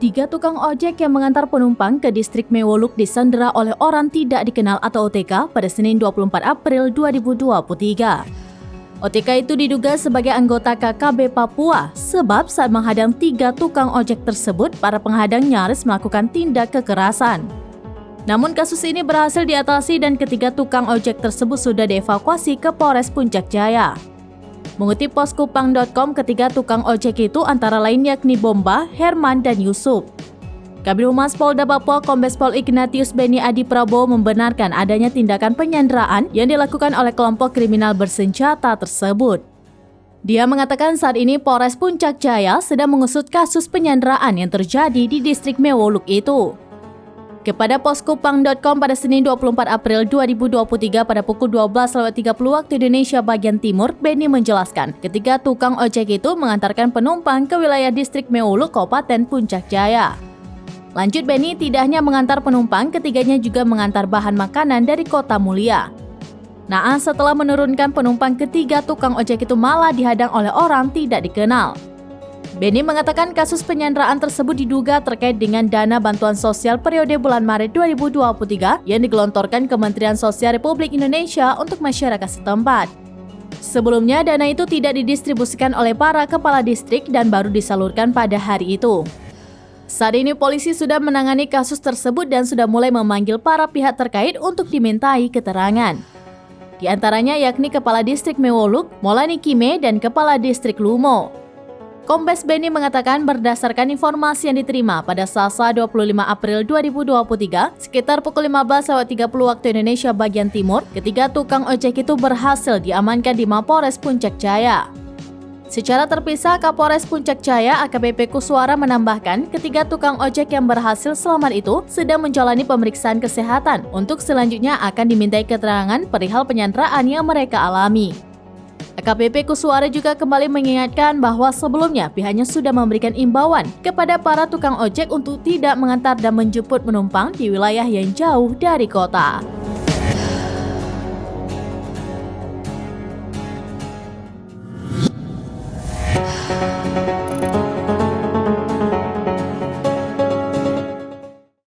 Tiga tukang ojek yang mengantar penumpang ke distrik Mewoluk disandera oleh orang tidak dikenal atau OTK pada Senin 24 April 2023. OTK itu diduga sebagai anggota KKB Papua sebab saat menghadang tiga tukang ojek tersebut, para penghadang nyaris melakukan tindak kekerasan. Namun kasus ini berhasil diatasi dan ketiga tukang ojek tersebut sudah dievakuasi ke Polres Puncak Jaya. Mengutip poskupang.com, ketiga tukang ojek itu antara lain yakni Bomba, Herman, dan Yusuf. Kabid Humas Polda Papua Kombes Pol Ignatius Beni Adi Prabowo membenarkan adanya tindakan penyanderaan yang dilakukan oleh kelompok kriminal bersenjata tersebut. Dia mengatakan saat ini Polres Puncak Jaya sedang mengusut kasus penyanderaan yang terjadi di distrik Mewoluk itu. Kepada poskupang.com pada Senin 24 April 2023 pada pukul 12.30 waktu Indonesia bagian Timur, Beni menjelaskan ketiga tukang ojek itu mengantarkan penumpang ke wilayah distrik Mewoluk, Kabupaten Puncak Jaya. Lanjut Beni, tidak hanya mengantar penumpang, ketiganya juga mengantar bahan makanan dari Kota Mulia. Naas setelah menurunkan penumpang, ketiga tukang ojek itu malah dihadang oleh orang tidak dikenal. Beni mengatakan kasus penyanderaan tersebut diduga terkait dengan dana bantuan sosial periode bulan Maret 2023 yang digelontorkan Kementerian Sosial Republik Indonesia untuk masyarakat setempat. Sebelumnya, dana itu tidak didistribusikan oleh para kepala distrik dan baru disalurkan pada hari itu. Saat ini polisi sudah menangani kasus tersebut dan sudah mulai memanggil para pihak terkait untuk dimintai keterangan. Di antaranya yakni Kepala Distrik Mewoluk, Maulani Kime, dan Kepala Distrik Lumo. Kombes Beni mengatakan berdasarkan informasi yang diterima pada Selasa 25 April 2023 sekitar pukul 15.30 waktu Indonesia bagian Timur, ketiga tukang ojek itu berhasil diamankan di Mapores Puncak Jaya. Secara terpisah, Kapolres Puncak Jaya AKBP Kuswara menambahkan ketiga tukang ojek yang berhasil selamat itu sedang menjalani pemeriksaan kesehatan untuk selanjutnya akan dimintai keterangan perihal penyanderaan yang mereka alami. AKBP Kuswara juga kembali mengingatkan bahwa sebelumnya pihaknya sudah memberikan imbauan kepada para tukang ojek untuk tidak mengantar dan menjemput penumpang di wilayah yang jauh dari kota.